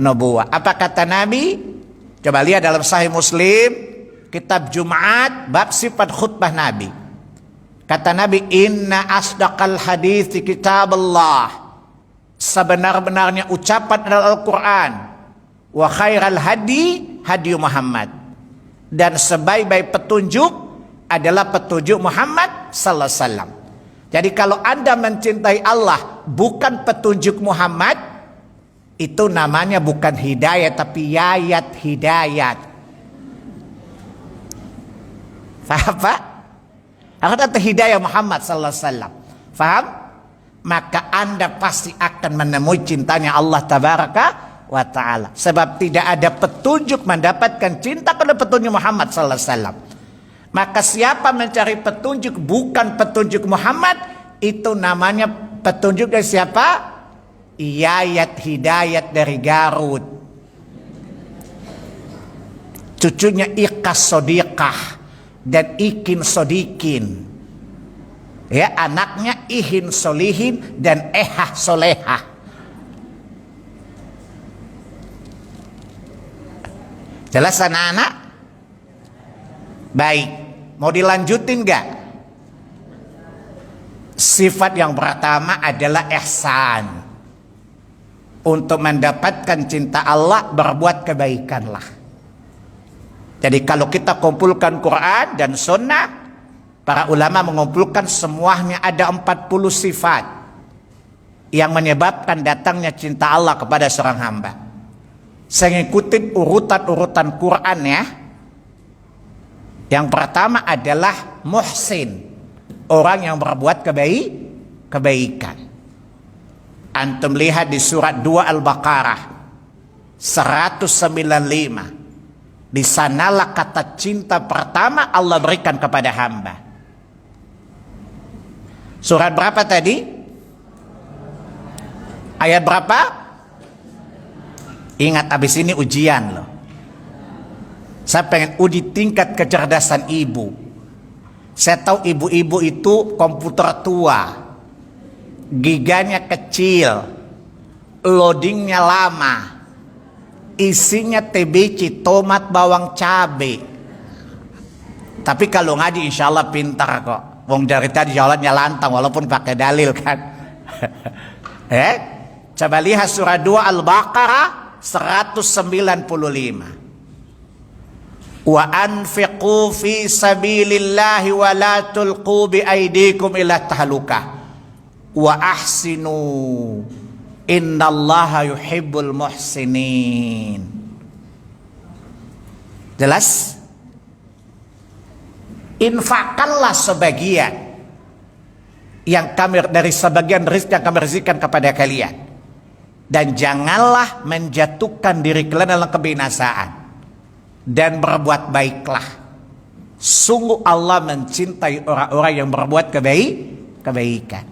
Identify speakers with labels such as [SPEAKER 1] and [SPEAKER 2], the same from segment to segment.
[SPEAKER 1] nubuwah. Apa kata Nabi? Coba lihat dalam Sahih Muslim, kitab Jumat, bab sifat khutbah Nabi. Kata Nabi, inna asdaqal hadits kitabullah. Sebenar-benarnya ucapan adalah Al-Quran. Wa khairal hadi hadi Muhammad. Dan sebaik-baik petunjuk adalah petunjuk Muhammad sallallahu alaihi wasallam. Jadi kalau Anda mencintai Allah bukan petunjuk Muhammad, itu namanya bukan hidayah tapi yayat hidayat. Faham Pak? Aku kata hidayah Muhammad sallallahu alaihi wasallam. Faham? Maka Anda pasti akan menemui cintanya Allah tabaraka wa ta'ala. Sebab tidak ada petunjuk mendapatkan cinta kepada petunjuk Muhammad sallallahu alaihi wasallam. Maka siapa mencari petunjuk bukan petunjuk Muhammad, itu namanya petunjuk dari siapa? Yayat hidayat dari Garut. Cucunya Ikas Sodiqah dan Ikin Sodikin. Ya, anaknya Ihin Solihin dan Ehah Solehah. Jelas anak-anak? Baik, mau dilanjutin gak? Sifat yang pertama adalah ihsan. Untuk mendapatkan cinta Allah, berbuat kebaikanlah. Jadi kalau kita kumpulkan Quran dan Sunnah, para ulama mengumpulkan semuanya ada 40 sifat yang menyebabkan datangnya cinta Allah kepada seorang hamba. Saya ngikutin urutan-urutan Quran ya. Yang pertama adalah muhsin, orang yang berbuat kebaikan. Antum lihat di surat 2 Al-Baqarah 195. Di sanalah kata cinta pertama Allah berikan kepada hamba. Surat berapa tadi? Ayat berapa? Ingat, habis ini ujian loh. Saya pengen uji tingkat kecerdasan ibu. Saya tahu ibu-ibu itu komputer tua, giganya kecil, loadingnya lama, isinya TBC, tomat, bawang, cabai. Tapi kalau ngaji insya Allah pintar kok. Wong dari tadi jalannya lantang walaupun pakai dalil kan. Coba lihat surah 2 Al-Baqarah 195. Wa anfiqu fi sabilillahi wa la tulqu bi aydikum ila tahlukah wa ahsinu innallaha yuhibbul muhsinin. Jelas? Infakkanlah sebagian yang kami dari sebagian rezeki yang kami rezekikan kepada kalian, dan janganlah menjatuhkan diri kalian dalam kebinasaan. Dan berbuat baiklah. Sungguh Allah mencintai orang-orang yang berbuat kebaikan.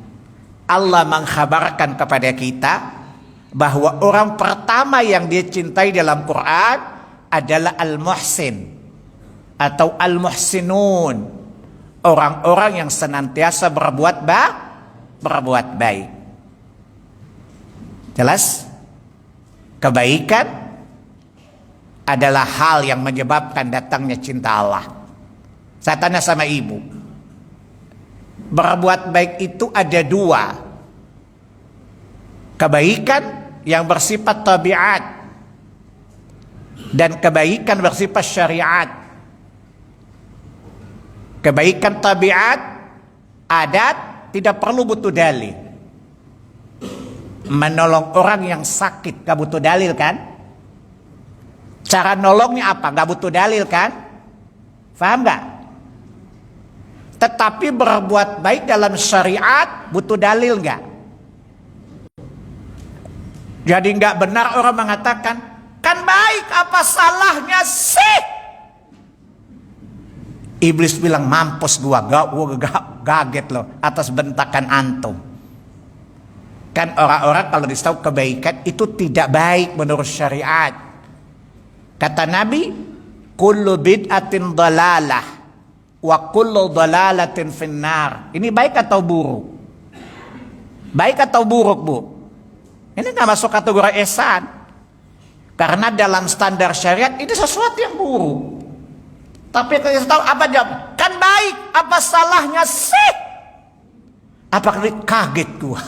[SPEAKER 1] Allah mengkhabarkan kepada kita bahwa orang pertama yang dia cintai dalam Quran adalah al-muhsin atau al-muhsinun, orang-orang yang senantiasa berbuat baik. Jelas? Kebaikan adalah hal yang menyebabkan datangnya cinta Allah. Saya tanya sama ibu, berbuat baik itu ada dua. Kebaikan yang bersifat tabiat dan kebaikan bersifat syariat. Kebaikan tabiat, adat, tidak perlu butuh dalil. Menolong orang yang sakit gak butuh dalil kan? Cara nolongnya apa? Gak butuh dalil kan? Faham gak? Tetapi berbuat baik dalam syariat butuh dalil gak? Jadi gak benar orang mengatakan, kan baik, apa salahnya sih? Iblis bilang, mampus gua gaget loh atas bentakan antum. Kan orang-orang kalau ditahu kebaikan itu tidak baik menurut syariat. Kata Nabi, kullu bid'atin dalalah wa kullu dalalatin finnar. Ini baik atau buruk? Baik atau buruk, Bu? Ini nggak masuk kategori ihsan. Karena dalam standar syariat itu sesuatu yang buruk. Tapi kalau kita tahu apa jawab? Kan baik, apa salahnya sih? Apa kaget gua?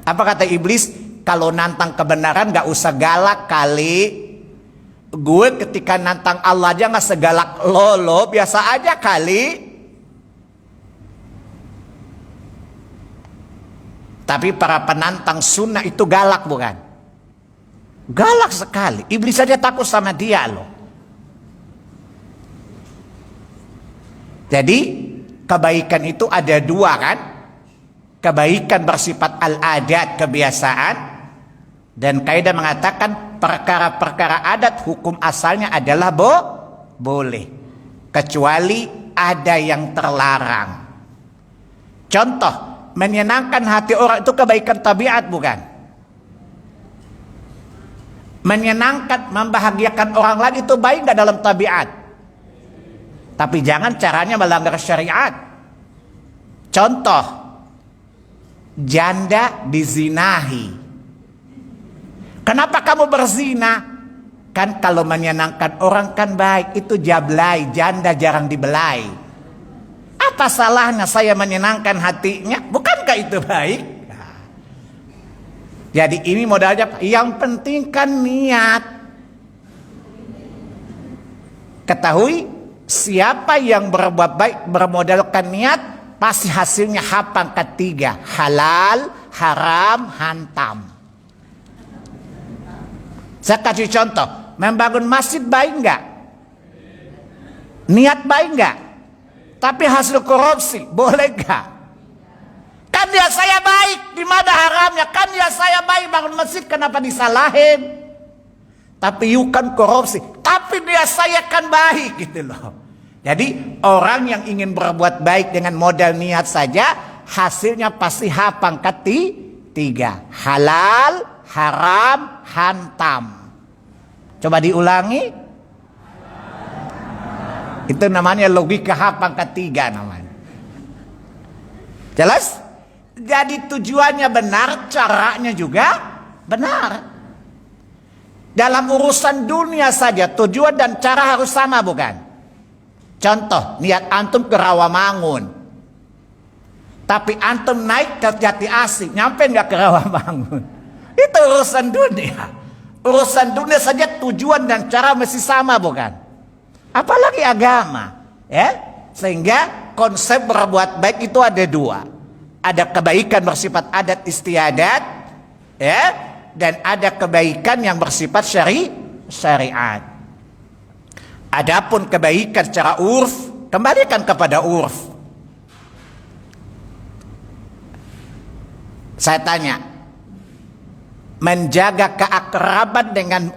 [SPEAKER 1] Apa kata iblis? Kalau nantang kebenaran gak usah galak kali. Gue ketika nantang Allah aja gak segalak lo biasa aja kali. Tapi para penantang sunnah itu galak bukan? Galak sekali. Iblis saja takut sama dia loh. Jadi kebaikan itu ada dua kan? Kebaikan bersifat al-adat, kebiasaan. Dan kaidah mengatakan perkara-perkara adat hukum asalnya adalah boleh. Kecuali ada yang terlarang. Contoh, menyenangkan hati orang itu kebaikan tabiat bukan? Menyenangkan, membahagiakan orang lain itu baik nggak dalam tabiat? Tapi jangan caranya melanggar syariat. Contoh, janda dizinahi. Kenapa kamu berzina? Kan kalau menyenangkan orang kan baik. Itu jablay, janda jarang dibelai. Apa salahnya saya menyenangkan hatinya? Bukankah itu baik? Nah. Jadi ini modalnya. Yang penting kan niat. Ketahui, siapa yang berbuat baik bermodalkan niat, pasti hasilnya hafal ketiga. Halal, haram, hantam. Saya kasih contoh, membangun masjid baik enggak? Niat baik enggak? Tapi hasil korupsi, boleh enggak? Kan dia saya baik, di mana haramnya? Kan dia saya baik bangun masjid, kenapa disalahin? Tapi you kan korupsi, tapi dia saya kan baik gitu loh. Jadi orang yang ingin berbuat baik dengan modal niat saja, hasilnya pasti hafal ketiga. Halal, haram, hantam. Coba diulangi. Itu namanya logika hafal ketiga namanya. Jelas? Jadi tujuannya benar, caranya juga benar. Dalam urusan dunia saja tujuan dan cara harus sama bukan? Contoh, niat antum ke Rawamangun. Tapi antum naik ke Jati Asih, nyampe nggak ke Rawamangun? Itu urusan dunia. Urusan dunia saja tujuan dan cara mesti sama bukan? Apalagi agama, ya? Sehingga konsep berbuat baik itu ada dua. Ada kebaikan bersifat adat istiadat, ya, dan ada kebaikan yang bersifat syariat. Adapun kebaikan secara urf, kembalikan kepada urf. Saya tanya, menjaga keakraban dengan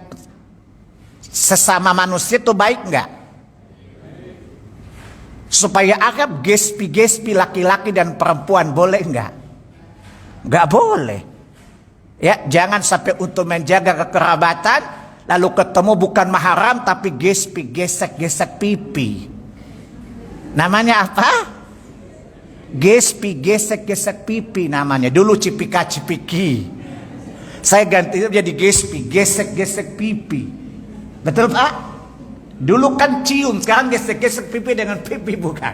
[SPEAKER 1] sesama manusia itu baik enggak? Supaya akrab gespi-gespi laki-laki dan perempuan boleh enggak? Enggak boleh. Ya, jangan sampai untuk menjaga kekerabatan lalu ketemu bukan mahram tapi gespi, gesek-gesek pipi. Namanya apa? Gespi, gesek-gesek pipi namanya. Dulu cipika-cipiki. Saya ganti jadi gespi, gesek-gesek pipi. Betul Pak? Dulu kan cium, sekarang gesek-gesek pipi dengan pipi bukan.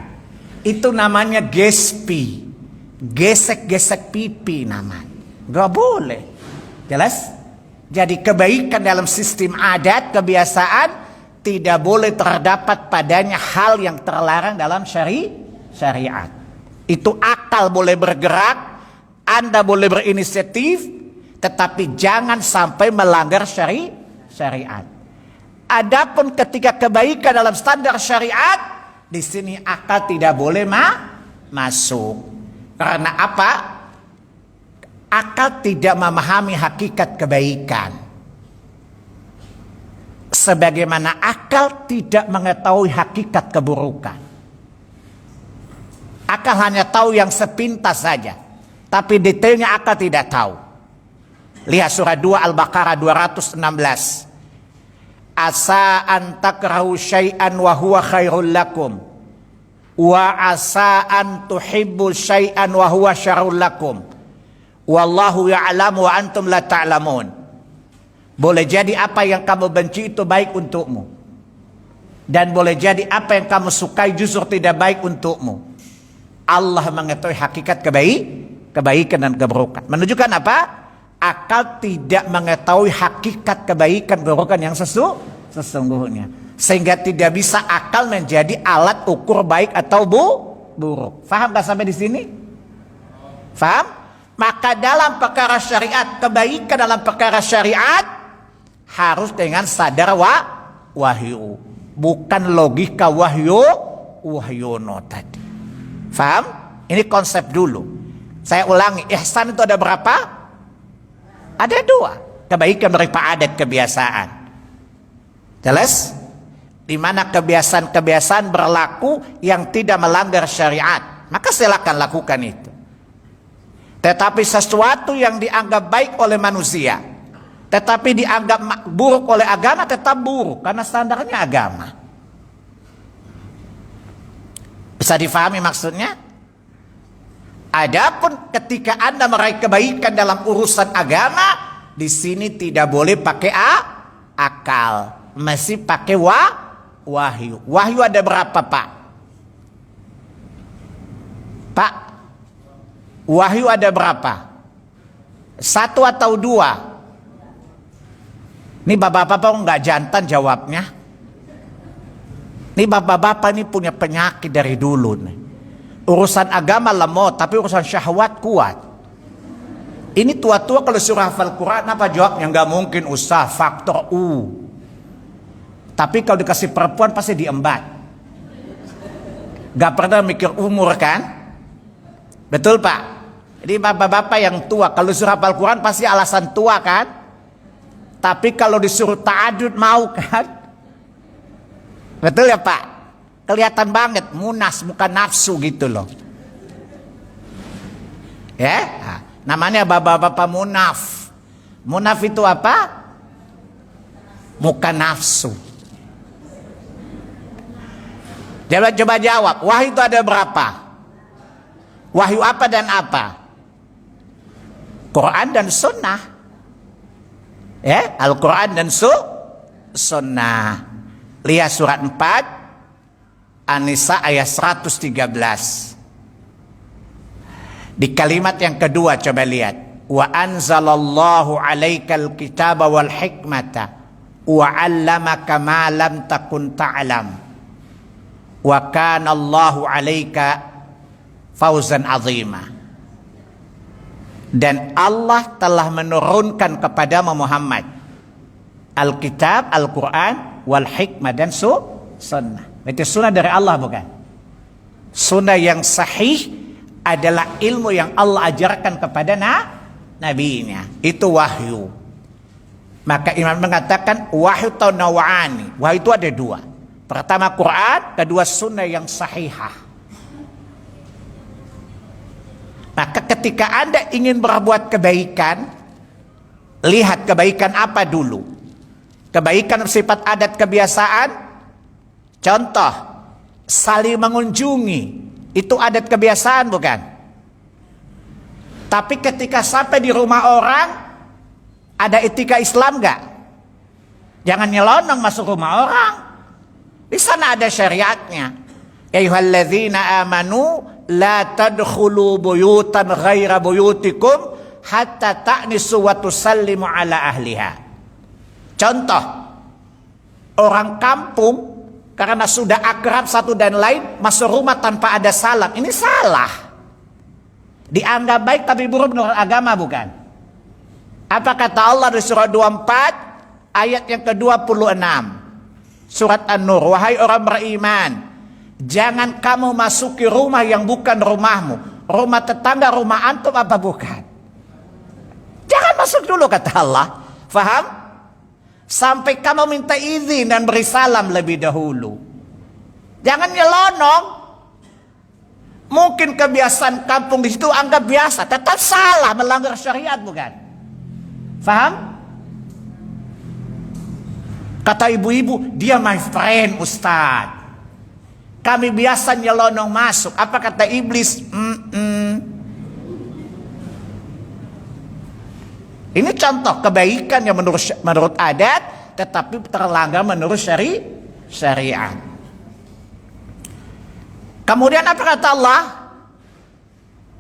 [SPEAKER 1] Itu namanya gespi. Gesek-gesek pipi namanya. Gak boleh. Jelas? Jadi kebaikan dalam sistem adat, kebiasaan, tidak boleh terdapat padanya hal yang terlarang dalam syariat. Itu akal boleh bergerak, Anda boleh berinisiatif, tetapi jangan sampai melanggar syariat. Adapun ketika kebaikan dalam standar syariat, di sini akal tidak boleh masuk. Karena apa? Akal tidak memahami hakikat kebaikan. Sebagaimana akal tidak mengetahui hakikat keburukan. Akal hanya tahu yang sepintas saja. Tapi detailnya akal tidak tahu. Lihat surah 2 Al-Baqarah 216. Asa an takrahu syai'an wa huwa khairul lakum. Wa asa an tuhibbu syai'an wa huwa syarrul lakum. Wallahu ya'lamu wa antum la ta'lamun. Boleh jadi apa yang kamu benci itu baik untukmu. Dan boleh jadi apa yang kamu sukai justru tidak baik untukmu. Allah mengetahui hakikat kebaikan dan keburukan. Menunjukkan apa? Akal tidak mengetahui hakikat kebaikan keburukan yang sesungguhnya. Sehingga tidak bisa akal menjadi alat ukur baik atau buruk. Faham gak sampai di sini? Faham? Maka dalam perkara syariat, kebaikan dalam perkara syariat harus dengan sadar wahyu, bukan logika wahyono tadi. Faham? Ini konsep dulu. Saya ulangi, ihsan itu ada berapa? Ada 2. Kebaikan berupa adat kebiasaan. Jelas? Di mana kebiasaan-kebiasaan berlaku yang tidak melanggar syariat, maka silakan lakukan itu. Tetapi sesuatu yang dianggap baik oleh manusia, tetapi dianggap buruk oleh agama, tetap buruk karena standarnya agama. Bisa difahami maksudnya? Adapun ketika Anda meraih kebaikan dalam urusan agama, di sini tidak boleh pakai akal, masih pakai wahyu. Wahyu ada berapa, Pak? Pak, wahyu ada berapa? 1 atau 2? Ini bapak-bapak nggak jantan jawabnya. Ini bapak-bapak ini punya penyakit dari dulu nih. Urusan agama lemot, tapi urusan syahwat kuat. Ini tua-tua kalau suruh hafal Quran apa jawabnya? Nggak mungkin Ustaz, faktor U. Tapi kalau dikasih perempuan pasti diembat. Gak pernah mikir umur kan? Betul Pak? Jadi bapak-bapak yang tua kalau suruh hafal Quran pasti alasan tua kan? Tapi kalau disuruh ta'adud mau kan? Betul ya Pak? Kelihatan banget munas bukan nafsu gitu loh. Ya, nah, namanya bapak-bapak munaf. Munaf itu apa? Bukan nafsu. Coba jawab, wahyu itu ada berapa? Wahyu apa dan apa? Quran dan sunnah. Ya, Al-Quran dan sunnah. Lihat surat 4 An-Nisa ayat 113. Di kalimat yang kedua coba lihat. Wa anzalallahu 'alaikal kitaba wal hikmata wa 'allamaka ma lam takun ta'lam. Wa kana Allahu 'alaika fawzan 'azima. Dan Allah telah menurunkan kepada Muhammad Alkitab, Al-Quran, wal hikmah dan sunnah. Itu sunnah dari Allah bukan? Sunnah yang sahih adalah ilmu yang Allah ajarkan kepada nabinya. Itu wahyu. Maka imam mengatakan wahyu atau nawani. Wahyu itu ada 2. Pertama Quran, kedua sunnah yang sahihah. Maka ketika Anda ingin berbuat kebaikan, lihat kebaikan apa dulu. Kebaikan bersifat adat kebiasaan. Contoh, saling mengunjungi. Itu adat kebiasaan bukan? Tapi ketika sampai di rumah orang, ada etika Islam gak? Jangan nyelonong masuk rumah orang. Di sana ada syariatnya. Ya ayyuhalladzina amanu la tadkhulu buyutan ghaira buyutikum hatta ta'nisu wa tusallimu ala ahliha. Contoh, orang kampung karena sudah akrab satu dan lain masuk rumah tanpa ada salam. Ini salah. Dianggap baik tapi buruk menurut agama bukan? Apa kata Allah di surah 24 ayat yang ke-26? Surat An-Nur, wahai orang beriman, jangan kamu masuki rumah yang bukan rumahmu. Rumah tetangga, rumah antum apa bukan? Jangan masuk dulu kata Allah. Faham? Sampai kamu minta izin dan beri salam lebih dahulu. Jangan nyelonong. Mungkin kebiasaan kampung di situ anggap biasa, tetap salah, melanggar syariat bukan? Faham? Kata ibu-ibu, dia my friend Ustaz. Kami biasa nyelonong masuk. Apa kata iblis? Ini contoh kebaikan yang menurut adat, tetapi terlanggar menurut syariat. Kemudian apa kata Allah?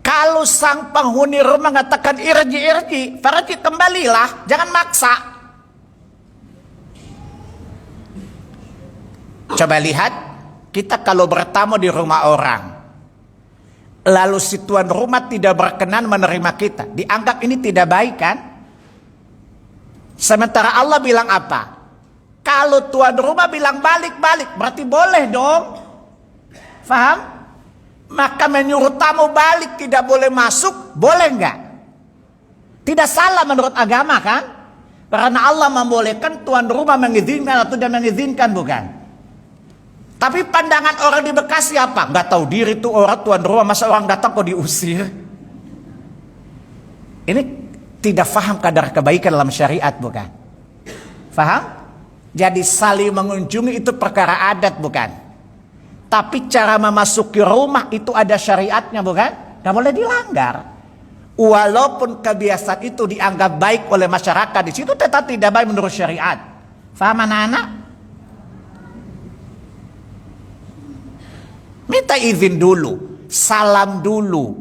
[SPEAKER 1] Kalau sang penghuni rumah mengatakan irji, farji kembalilah, jangan maksa. Coba lihat, kita kalau bertamu di rumah orang, lalu si tuan rumah tidak berkenan menerima kita, dianggap ini tidak baik kan? Sementara Allah bilang apa? Kalau tuan rumah bilang balik-balik, berarti boleh dong. Faham? Maka menyuruh tamu balik tidak boleh masuk, boleh enggak? Tidak salah menurut agama kan? Karena Allah membolehkan tuan rumah mengizinkan atau tidak mengizinkan, bukan? Tapi pandangan orang di Bekasi apa? Enggak tahu diri tuh orang tuan rumah, masa orang datang kok diusir? Ini tidak faham kadar kebaikan dalam syariat, bukan? Faham? Jadi saling mengunjungi itu perkara adat, bukan? Tapi cara memasuki rumah itu ada syariatnya, bukan? Gak boleh dilanggar. Walaupun kebiasaan itu dianggap baik oleh masyarakat di situ, tetap tidak baik menurut syariat. Faham anak-anak? Minta izin dulu, salam dulu.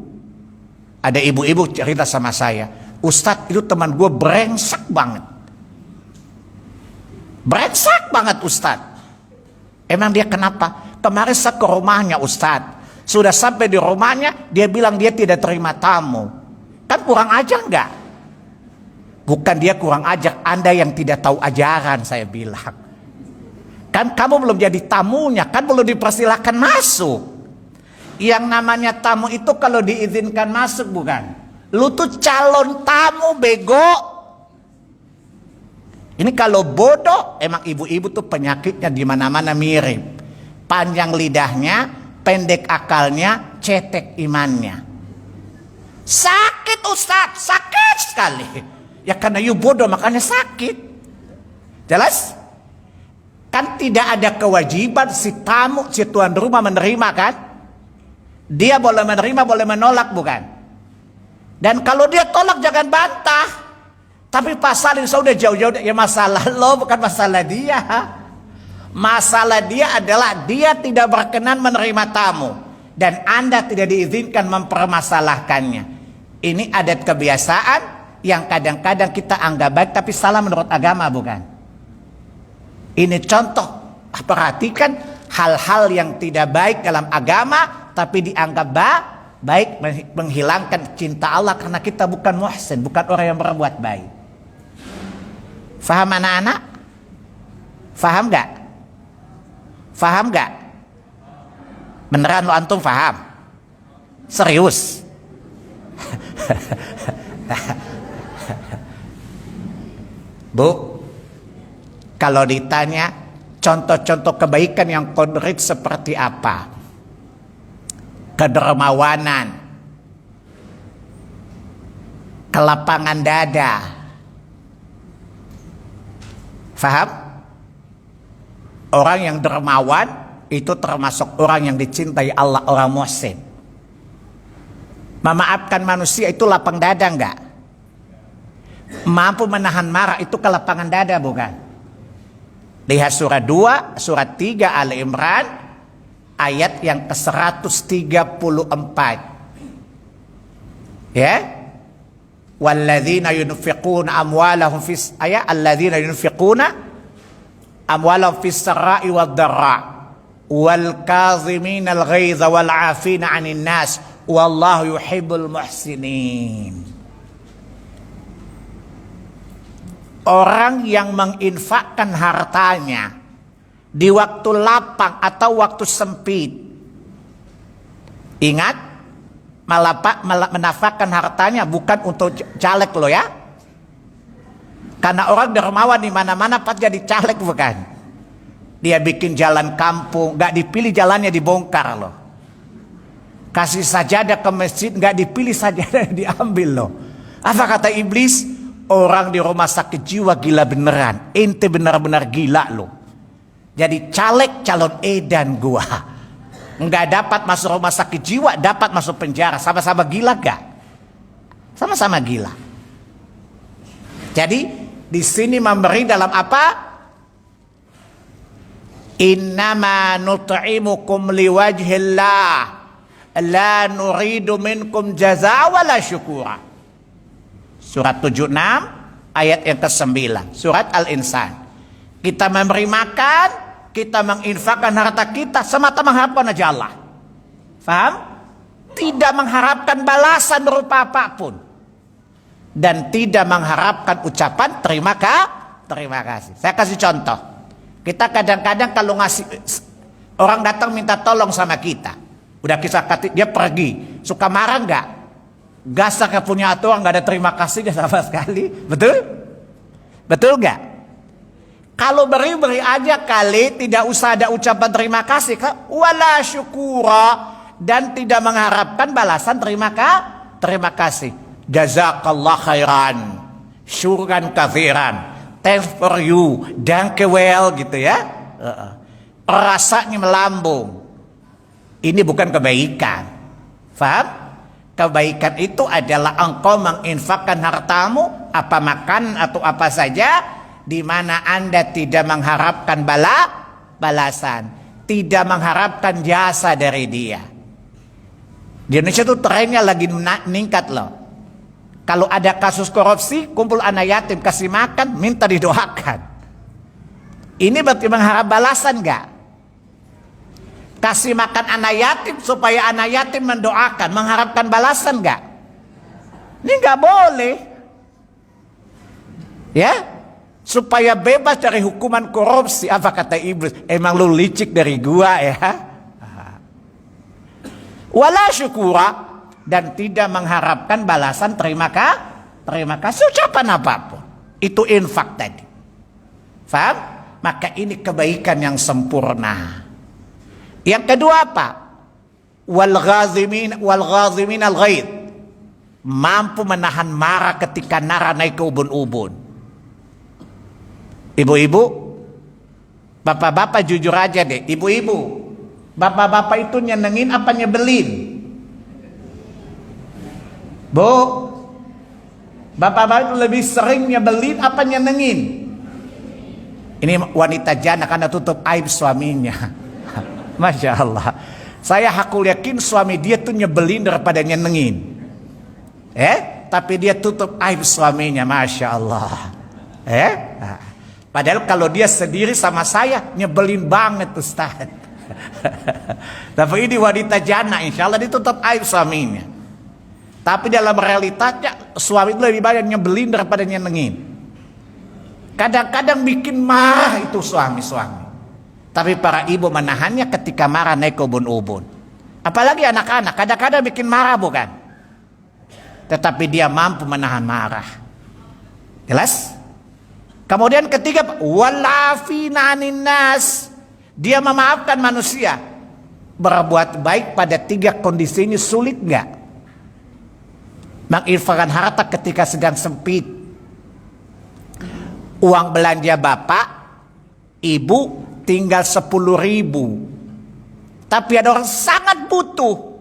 [SPEAKER 1] Ada ibu-ibu cerita sama saya, Ustadz itu teman gue brengsek banget. Brengsek banget Ustadz. Emang dia kenapa? Kemarin saya ke rumahnya Ustadz. Sudah sampai di rumahnya, dia bilang dia tidak terima tamu. Kan kurang ajar enggak? Bukan dia kurang ajar, Anda yang tidak tahu ajaran, saya bilang. Kan kamu belum jadi tamunya, kan belum dipersilahkan masuk. Yang namanya tamu itu kalau diizinkan masuk, bukan? Lu tuh calon tamu, bego. Ini kalau bodoh, emang ibu-ibu tuh penyakitnya di mana-mana mirip. Panjang lidahnya, pendek akalnya, cetek imannya. Sakit Ustadz, sakit sekali. Ya karena you bodoh makanya sakit. Jelas? Kan tidak ada kewajiban si tamu, si tuan rumah menerima kan? Dia boleh menerima, boleh menolak, bukan? Dan kalau dia tolak jangan bantah. Tapi pasalin sudah jauh-jauh, ya masalah lo bukan masalah dia. Masalah dia adalah dia tidak berkenan menerima tamu. Dan Anda tidak diizinkan mempermasalahkannya. Ini adat kebiasaan yang kadang-kadang kita anggap baik tapi salah menurut agama, bukan? Ini contoh. Perhatikan hal-hal yang tidak baik dalam agama tapi dianggap baik, menghilangkan cinta Allah karena kita bukan muhsin, bukan orang yang berbuat baik. Faham anak-anak? Faham gak? Faham gak? Beneran lo antum faham? Serius? Bu, kalau ditanya contoh-contoh kebaikan yang konkret seperti apa? Kedermawanan, kelapangan dada. Faham? Orang yang dermawan itu termasuk orang yang dicintai Allah, orang muhsin. Memaafkan manusia itu lapang dada enggak? Mampu menahan marah itu kelapangan dada, bukan? Lihat surat 2, surat 3 Ali Imran ayat yang ke-134. Ya? Walladzina yunfiquna amwalahum fis ayat alladzina yunfiquna amwalahum fis sarai wad dharra wal kazimin al ghaidha wal 'afina 'anil nas wallahu yuhibbul muhsinin. Orang yang menginfakkan hartanya di waktu lapang atau waktu sempit. Ingat, menafkahkan hartanya bukan untuk caleg lo ya. Karena orang dermawan di mana-mana pas jadi caleg, bukan? Dia bikin jalan kampung, nggak dipilih jalannya dibongkar loh. Kasih sajadah ke masjid, nggak dipilih sajadah diambil loh. Apa kata iblis? Orang di rumah sakit jiwa gila beneran. Ente benar-benar gila loh. Jadi caleg calon edan gua. Nggak dapat masuk rumah sakit jiwa, dapat masuk penjara. Sama-sama gila gak? Sama-sama gila. Jadi di sini memberi dalam apa? Innama nut'imukum liwajhillah la nuridu minkum jazaa wala syukura. Surat 76 ayat yang ke-9, surat Al-Insan. Kita memberi makan, kita menginfakkan harta kita semata mengharapkan aja Allah. Faham? Tidak mengharapkan balasan berupa apapun. Dan tidak mengharapkan ucapan terima kasih. Saya kasih contoh. Kita kadang-kadang kalau ngasih, orang datang minta tolong sama kita, udah kisah kata dia pergi, suka marah nggak? Gasa punya orang nggak ada terima kasih sama sekali, betul? Betul nggak? Kalau beri aja kali, tidak usah ada ucapan terima kasih, wala syukura, dan tidak mengharapkan balasan terima kasih. Jazakallah khairan, syukuran katsiran, thanks for you, danke well gitu ya. Rasanya melambung. Ini bukan kebaikan. Faham? Kebaikan itu adalah engkau menginfakkan hartamu, apa makan atau apa saja, di mana Anda tidak mengharapkan balasan, tidak mengharapkan jasa dari dia. Di Indonesia tuh trennya lagi meningkat loh. Kalau ada kasus korupsi, kumpul anak yatim, kasih makan, minta didoakan. Ini berarti mengharap balasan enggak? Kasih makan anak yatim supaya anak yatim mendoakan, mengharapkan balasan enggak? Ini enggak boleh. Ya? Supaya bebas dari hukuman korupsi. Apa kata iblis? Emang lu licik dari gua ya? Wala syukura, dan tidak mengharapkan balasan terima kasih ucapan apapun. Itu infak tadi. Faham? Maka ini kebaikan yang sempurna. Yang kedua apa? Wal ghazimin al ghaid. Mampu menahan marah ketika marah naik ke ubun-ubun. Ibu-ibu, bapak-bapak jujur aja deh. Ibu-ibu, bapak-bapak itu nyenengin apa nyebelin? Bu, bapak-bapak itu lebih sering nyebelin apa nyenengin? Ini wanita janda karena tutup aib suaminya. Masya Allah. Saya hakul yakin suami dia tuh nyebelin daripada nyenengin. Tapi dia tutup aib suaminya. Masya Allah. Padahal kalau dia sendiri sama saya nyebelin banget Ustaz. Tapi ini wanita janda, insya Allah ditutup aib suaminya. Tapi dalam realitasnya suami itu lebih banyak nyebelin daripada nyenengin. Kadang-kadang bikin marah itu suami-suami. Tapi para ibu menahannya ketika marah naik ke ubun-ubun. Apalagi anak-anak kadang-kadang bikin marah bukan? Tetapi dia mampu menahan marah. Jelas? Kemudian ketiga, walafina anin nas. Dia memaafkan manusia. Berbuat baik pada 3 kondisi ini sulit enggak? Menginfakkan harta ketika sedang sempit. Uang belanja bapak, ibu tinggal 10.000. Tapi ada orang sangat butuh.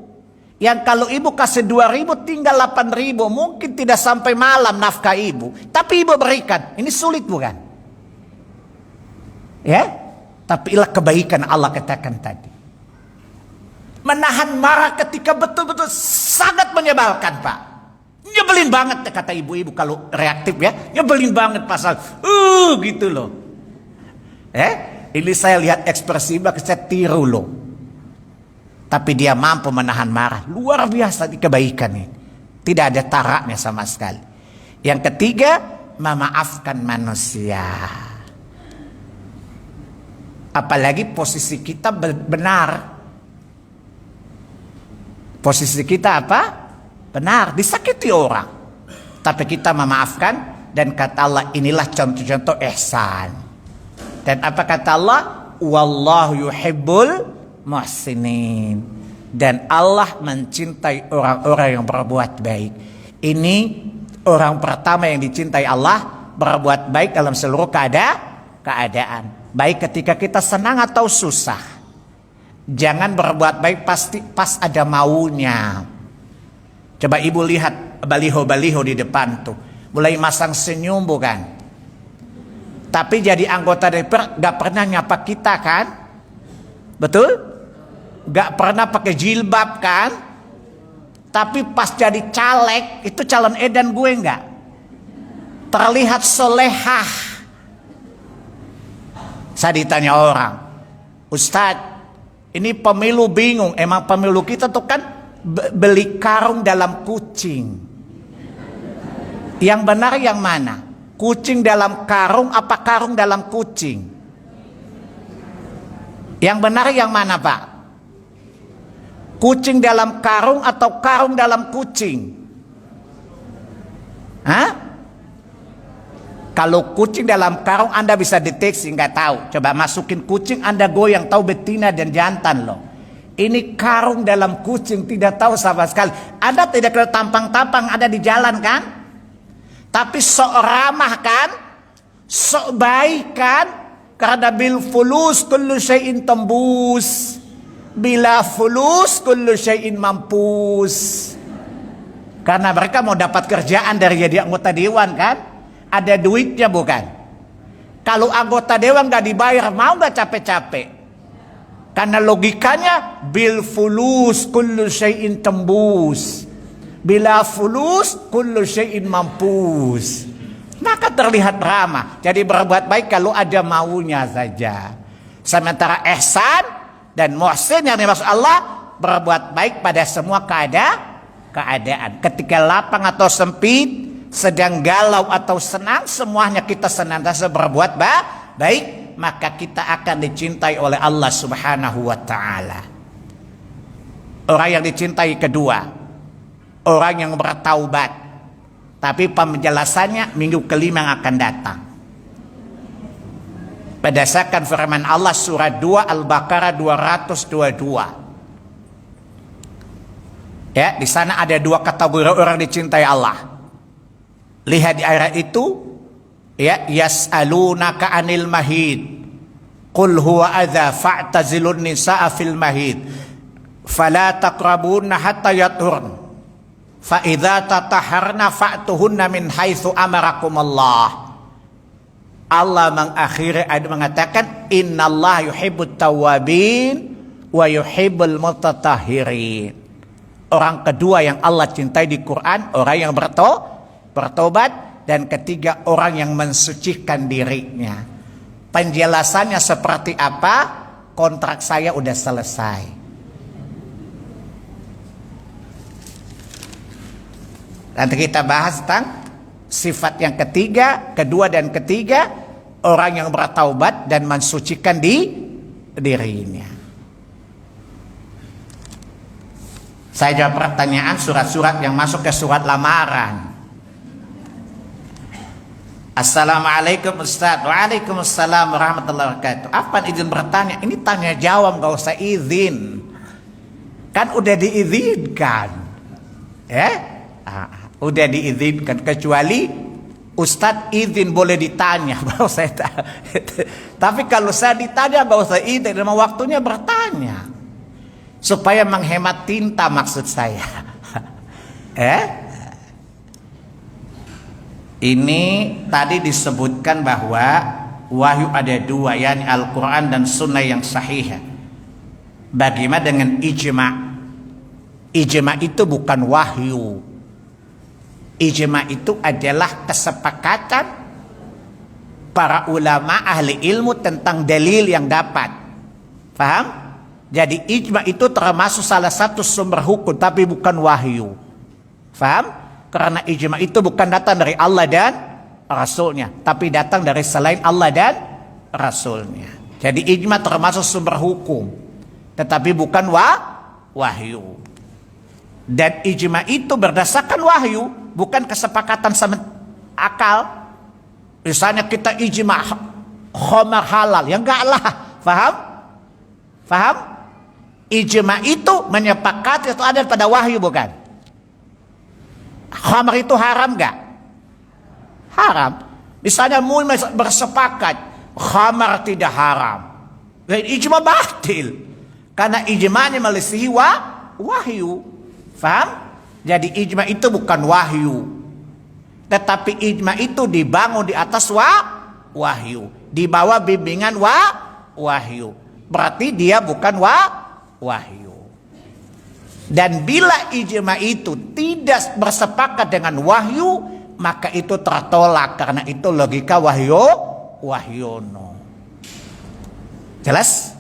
[SPEAKER 1] Yang kalau ibu kasih 2.000 tinggal 8.000. Mungkin tidak sampai malam nafkah ibu. Tapi ibu berikan. Ini sulit bukan? Ya? Tapi inilah kebaikan Allah katakan tadi. Menahan marah ketika betul-betul sangat menyebalkan Pak. Nyebelin banget kata ibu-ibu kalau reaktif ya. Nyebelin banget pasal gitu loh. Ini saya lihat ekspresi saya tiru loh. Tapi dia mampu menahan marah. Luar biasa di kebaikan ini. Tidak ada taraknya sama sekali. Yang ketiga, memaafkan manusia. Apalagi posisi kita benar. Posisi kita apa? Benar, disakiti orang. Tapi kita memaafkan. Dan kata Allah, inilah contoh-contoh ihsan. Dan apa kata Allah? Wallahu yuhibbul muhsinin. Dan Allah mencintai orang-orang yang berbuat baik. Ini orang pertama yang dicintai Allah. Berbuat baik dalam seluruh keadaan. Baik ketika kita senang atau susah. Jangan berbuat baik pasti pas ada maunya. Coba ibu lihat baliho-baliho di depan tuh. mulai masang senyum bukan? Tapi jadi anggota DPR gak pernah nyapa kita kan? Betul? Gak pernah pakai jilbab kan? Tapi pas jadi caleg, itu calon edan gue gak? Terlihat solehah. Saya ditanya orang, Ustadz, ini pemilu bingung. Emang pemilu kita tuh kan beli karung dalam kucing. Yang benar yang mana? Kucing dalam karung apa karung dalam kucing? Yang benar yang mana, Pak? Kucing dalam karung atau karung dalam kucing? Hah? Kalau kucing dalam karung Anda bisa deteksi, nggak tahu. Coba masukin kucing, Anda goyang, tahu betina dan jantan loh. Ini karung dalam kucing, tidak tahu sama sekali. Anda tidak kena tampang-tampang ada di jalan kan? Tapi sok ramah kan? Sok baik kan? Karena bil fulus kullu syai'in tembus. Bila fulus kullu syai'in mampus. Karena mereka mau dapat kerjaan dari jadi anggota dewan kan? Ada duitnya bukan? Kalau anggota dewan gak dibayar, mau gak capek-capek? Karena logikanya bil fulus kullu syai'in tembus. Bila fulus kullu syai'in mampus. Maka terlihat ramah. Jadi berbuat baik kalau ada maunya saja. Sementara ihsan dan muhsin yang dimaksud Allah berbuat baik pada semua keadaan. Ketika lapang atau sempit, sedang galau atau senang, semuanya kita senantiasa berbuat baik, maka kita akan dicintai oleh Allah Subhanahu wa taala. Orang yang dicintai kedua, orang yang bertaubat. Tapi penjelasannya minggu kelima yang akan datang. Berdasarkan firman Allah surah 2 Al-Baqarah 222. Ya, di sana ada dua kategori orang dicintai Allah. Lihat di ayat itu, ya, yas'alunaka 'anil mahid. Qul huwa adza fa'tazilun nisaa fil mahid. Fala taqrabunna hatta yathurn. Fa idza tatahharna fa'tuhunna min haitsu amarakum Allah. Allah mengakhiri ayat mengatakan innallaha yuhibbut tawwabin wa yuhibbul mutatahhirin. Orang kedua yang Allah cintai di Quran, orang yang bertobat, dan ketiga orang yang mensucikan dirinya. Penjelasannya seperti apa? Kontrak saya udah selesai. Nanti kita bahas tentang sifat yang ketiga, kedua dan ketiga, orang yang bertaubat dan mensucikan dirinya. Saya jawab pertanyaan surat-surat yang masuk ke surat lamaran. Assalamualaikum Ustaz. Waalaikumsalam warahmatullahi wabarakatuh. Apa izin bertanya? Ini tanya jawab, gak usah izin. Kan udah diizinkan. Udah diizinkan. Kecuali Ustaz izin boleh ditanya. Baru saya tapi kalau saya ditanya gak usah izin. Memang waktunya bertanya. Supaya menghemat tinta maksud saya. Ini tadi disebutkan bahwa wahyu ada dua, yakni Al-Quran dan Sunnah yang sahih. Bagaimana dengan ijma'? Ijma' itu bukan wahyu. Ijma' itu adalah kesepakatan para ulama ahli ilmu tentang dalil yang dapat. Paham? Jadi ijma' itu termasuk salah satu sumber hukum, tapi bukan wahyu. Paham? Karena ijma' itu bukan datang dari Allah dan Rasulnya, tapi datang dari selain Allah dan Rasulnya. Jadi ijma' termasuk sumber hukum, tetapi bukan wahyu. Dan ijma' itu berdasarkan wahyu, bukan kesepakatan sama akal. Misalnya kita ijma' khamar halal, ya enggak lah. Paham? Ijma' itu menyepakati itu ada pada wahyu, bukan? Khamar itu haram enggak? Haram. Misalnya mulai bersepakat khamar tidak haram, dan ijma' batil karena ijma'nya melisihi wahyu. Faham? Jadi ijma' itu bukan wahyu. Tetapi ijma itu dibangun di atas wahyu, di bawah bimbingan wahyu. Berarti dia bukan wahyu. Dan bila ijma itu tidak bersepakat dengan wahyu, maka itu tertolak karena itu logika wahyono. Jelas?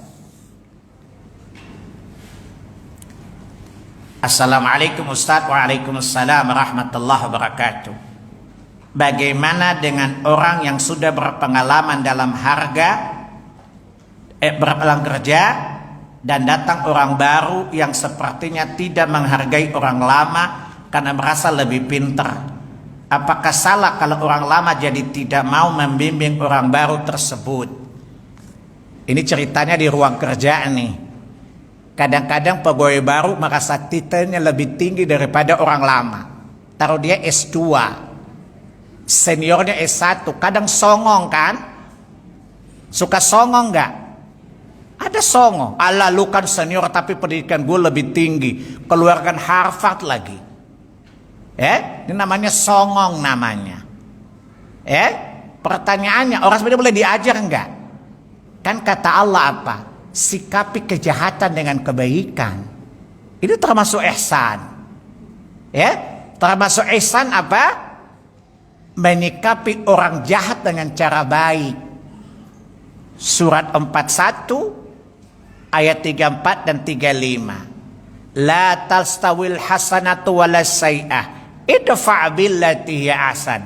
[SPEAKER 1] Assalamualaikum Ustaz. Waalaikumsalam warahmatullahi wabarakatuh. Bagaimana dengan orang yang sudah berpengalaman dalam dalam kerja dan datang orang baru yang sepertinya tidak menghargai orang lama karena merasa lebih pintar? Apakah salah kalau orang lama jadi tidak mau membimbing orang baru tersebut? Ini ceritanya di ruang kerja nih. Kadang-kadang pegawai baru merasa titelnya lebih tinggi daripada orang lama. Taruh dia S2, seniornya S1, kadang songong kan? Suka songong nggak? Ada songong. Alah lu kan senior tapi pendidikan gue lebih tinggi. Keluarkan Harvard lagi. Ini namanya songong namanya. Pertanyaannya, orang sebenarnya boleh diajar enggak? Kan kata Allah apa? Sikapi kejahatan dengan kebaikan. Itu termasuk ihsan. Termasuk ihsan apa? Menyikapi orang jahat dengan cara baik. Surat 41 ayat 34 dan 35. La tastawil hasanatu walas sayyi'ah idfa' billati hiya ahsan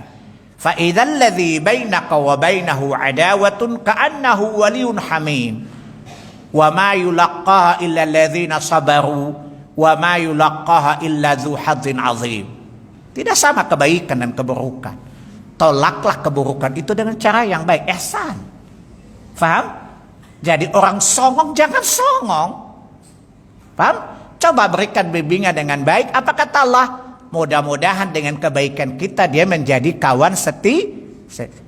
[SPEAKER 1] fa idzal ladzi bainaka wa bainahu adawatun ka'annahu waliyyun hamim wa ma yulaqqaha illa alladzina sabaru wa ma yulaqqaha illa dzu hadzin azim. Tidak sama kebaikan dan keburukan. Tolaklah keburukan itu dengan cara yang baik, ihsan. Paham? Jadi orang songong jangan songong. Paham? Coba berikan bimbingan dengan baik. Apa kata Allah? Mudah-mudahan dengan kebaikan kita dia menjadi kawan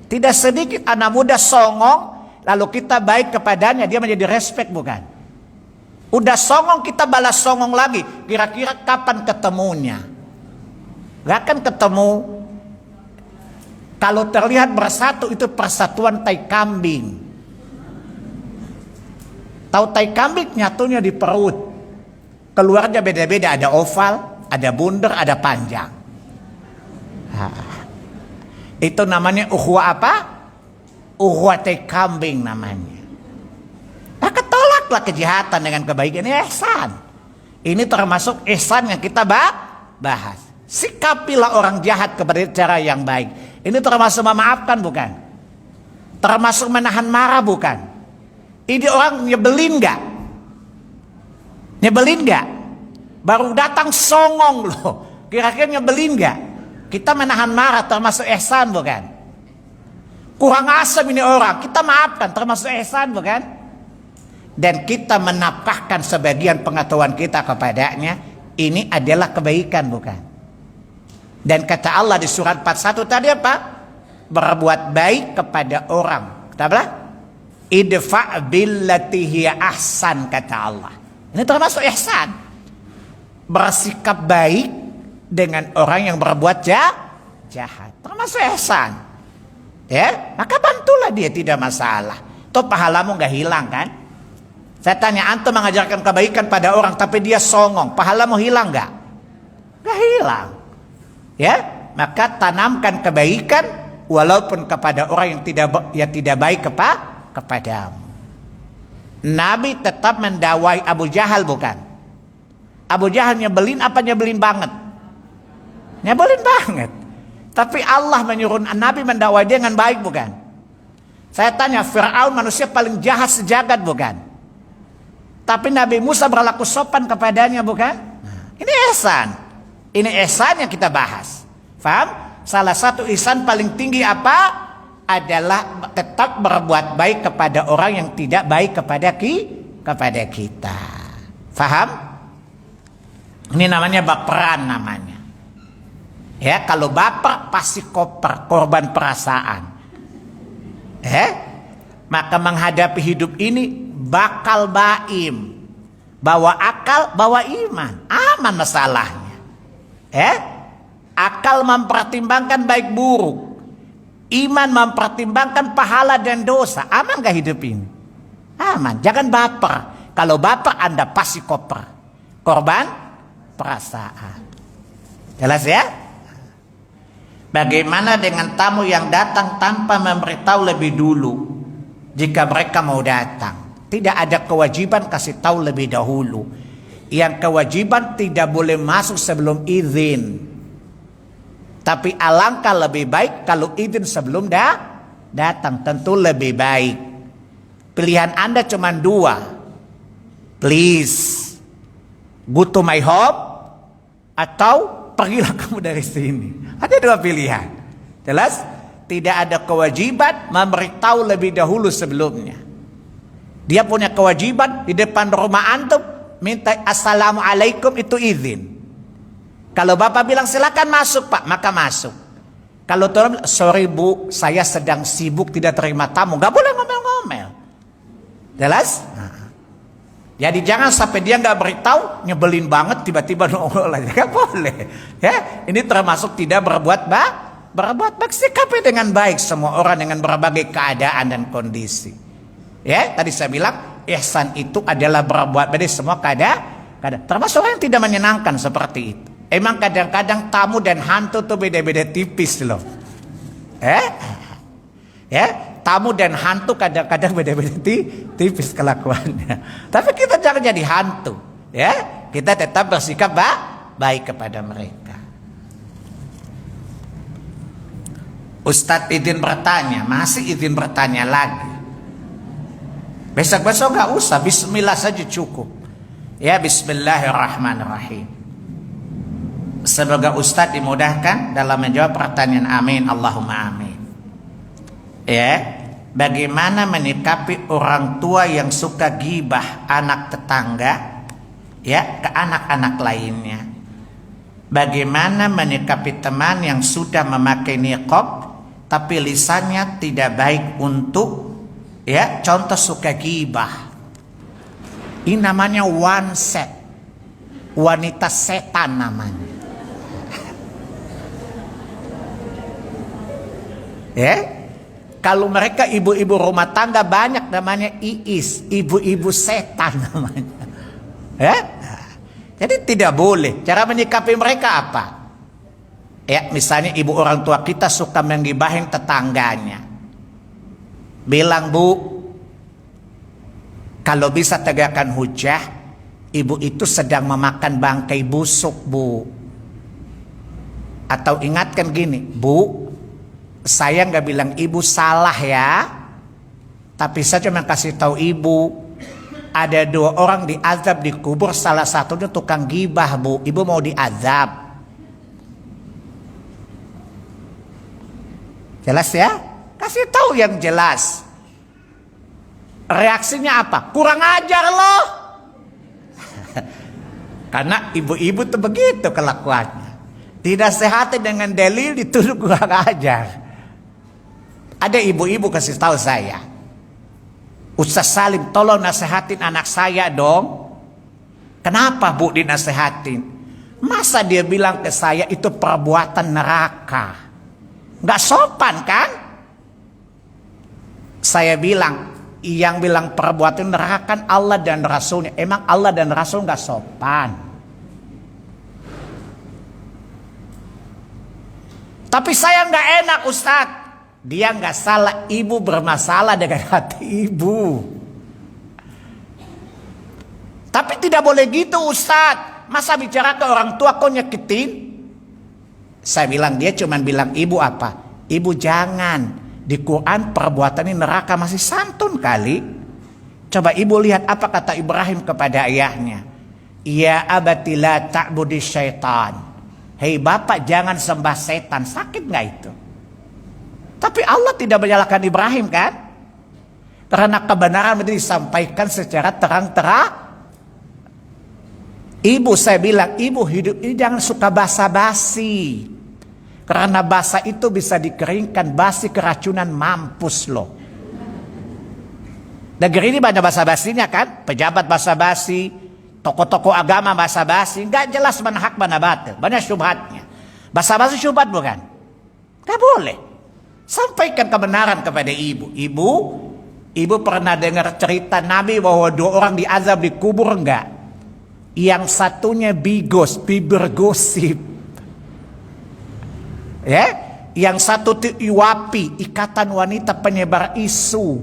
[SPEAKER 1] tidak sedikit anak muda songong, lalu kita baik kepadanya, dia menjadi respect bukan? Udah songong kita balas songong lagi. Kira-kira kapan ketemunya? Gak akan ketemu. Kalau terlihat bersatu itu persatuan tai kambing. Tahu tai kambing nyatunya di perut. Keluarnya beda-beda, ada oval, ada bundar, ada panjang. Itu namanya ukhuwah apa? Ukhuwah tai kambing namanya. Maka tolaklah kejahatan dengan kebaikan. Ini ihsan. Ini termasuk ihsan yang kita bahas. Sikapilah orang jahat kepada cara yang baik. Ini termasuk memaafkan bukan? Termasuk menahan marah bukan? Ini orang nyebelin gak? Nyebelin gak? Baru datang songong loh. Kira-kira nyebelin gak? Kita menahan marah termasuk ihsan bukan? Kurang asam ini orang, kita maafkan termasuk ihsan bukan? Dan kita menapkahkan sebagian pengetahuan kita kepadanya. Ini adalah kebaikan bukan? Dan kata Allah di surat 41 tadi apa? Berbuat baik kepada orang. Kata apa? Idfa' billati hiya ahsan, kata Allah. Ini termasuk ihsan. Bersikap baik dengan orang yang berbuat jahat. Termasuk ihsan. Maka bantulah dia, tidak masalah. Toh pahalamu gak hilang kan? Saya tanya, antum mengajarkan kebaikan pada orang tapi dia songong, pahalamu hilang gak? Gak hilang. Maka tanamkan kebaikan walaupun kepada orang yang tidak baik kepadamu. Nabi tetap mendawai Abu Jahal bukan? Abu Jahal nyebelin apa nyebelin banget? Nyebelin banget. Tapi Allah menyuruh Nabi mendawai dia dengan baik bukan? Saya tanya, Fir'aun manusia paling jahat sejagat bukan? Tapi Nabi Musa berlaku sopan kepadanya bukan? Ini ihsan. Ini ihsan yang kita bahas. Faham? Salah satu ihsan paling tinggi apa? Adalah tetap berbuat baik kepada orang yang tidak baik kepada kita. Faham? Ini namanya baperan namanya. Kalau baper pasti koper, korban perasaan. Maka menghadapi hidup ini bakal baim. Bawa akal, bawa iman. Aman masalahnya. Akal mempertimbangkan baik buruk. Iman mempertimbangkan pahala dan dosa. Aman gak hidup ini? Aman. Jangan baper. Kalau baper Anda pasti koper. Korban perasaan. Jelas ya? Bagaimana dengan tamu yang datang tanpa memberitahu lebih dulu? Jika mereka mau datang, tidak ada kewajiban kasih tahu lebih dahulu. Yang kewajiban tidak boleh masuk sebelum izin. Tapi alangkah lebih baik kalau izin sebelum datang. Tentu lebih baik. Pilihan Anda cuma dua. Please, go to my home, atau pergilah kamu dari sini. Ada dua pilihan. Jelas? Tidak ada kewajiban memberitahu lebih dahulu sebelumnya. Dia punya kewajiban di depan rumah antum, minta assalamualaikum, itu izin. Kalau bapak bilang silakan masuk pak, maka masuk. Kalau tuan bilang, sorry bu, saya sedang sibuk tidak terima tamu, nggak boleh ngomel-ngomel. Jelas? Jadi jangan sampai dia nggak beritahu, nyebelin banget tiba-tiba nongol aja, nggak boleh. Ya, ini termasuk tidak berbuat baik. Sikapi dengan baik semua orang dengan berbagai keadaan dan kondisi. Ya, tadi saya bilang ihsan itu adalah berbuat baik semua keadaan. Termasuk orang yang tidak menyenangkan seperti itu. Emang kadang-kadang tamu dan hantu tuh beda-beda tipis loh. Ya, tamu dan hantu kadang-kadang beda-beda tipis kelakuannya. Tapi kita jangan jadi hantu. Ya, kita tetap bersikap baik kepada mereka. Ustadz izin bertanya, masih izin bertanya lagi. Besok-besok gak usah, bismillah saja cukup. Ya, bismillahirrahmanirrahim. Semoga Ustadz dimudahkan dalam menjawab pertanyaan, amin, Allahumma amin. Ya, bagaimana menyikapi orang tua yang suka gibah anak tetangga ya ke anak-anak lainnya? Bagaimana menyikapi teman yang sudah memakai niqab tapi lisannya tidak baik untuk ya, contoh suka gibah. Ini namanya one set, wanita setan namanya. Ya, kalau mereka ibu-ibu rumah tangga banyak namanya iis, ibu-ibu setan namanya. Ya, jadi tidak boleh. Cara menyikapi mereka apa? Ya, misalnya ibu orang tua kita suka menggibahin tetangganya. Bilang, bu, kalau bisa tegakkan hujah, ibu itu sedang memakan bangkai busuk, bu. Atau ingatkan gini, bu, saya nggak bilang ibu salah ya, tapi saya cuma kasih tahu ibu, ada 2 orang diazab di kubur, salah satunya tukang gibah, bu. Ibu mau diazab. Jelas ya? Kasih tahu yang jelas. Reaksinya apa? Kurang ajar loh. Karena ibu-ibu tuh begitu kelakuannya. Dinasehati dengan dalil, dituduh kurang ajar. Ada ibu-ibu kasih tahu saya, Ustaz Salim, tolong nasehatin anak saya dong. Kenapa bu dinasehatin? Masa dia bilang ke saya itu perbuatan neraka? Nggak sopan kan? Saya bilang, yang bilang perbuatan neraka kan Allah dan Rasulnya. Emang Allah dan Rasul nggak sopan? Tapi saya nggak enak Ustadz. Dia nggak salah, ibu bermasalah dengan hati ibu. Tapi tidak boleh gitu Ustadz. Masa bicara ke orang tua kok nyakitin? Saya bilang, dia cuma bilang ibu apa? Ibu jangan. Di Quran perbuatan ini neraka, masih santun kali. Coba ibu lihat apa kata Ibrahim kepada ayahnya. Ya abati la ta'budi syaitan. Hei bapak, jangan sembah setan. Sakit nggak itu? Tapi Allah tidak menyalahkan Ibrahim kan? Karena kebenaran itu disampaikan secara terang-terang. Ibu, saya bilang, ibu hidup ini jangan suka basa-basi. Karena basa itu bisa dikeringkan, basi keracunan, mampus loh. Negeri ini banyak basa-basinya kan? Pejabat basa-basi, tokoh-tokoh agama basa-basi, nggak jelas mana hak mana batil, banyak syubhatnya. Basa-basi syubhat bukan? Gak boleh. Sampaikan kebenaran kepada ibu. Ibu pernah dengar cerita Nabi bahwa 2 orang diazab di kubur enggak? Yang satunya bigos, bergosip. Ya, yang satu itu iwapi, ikatan wanita penyebar isu.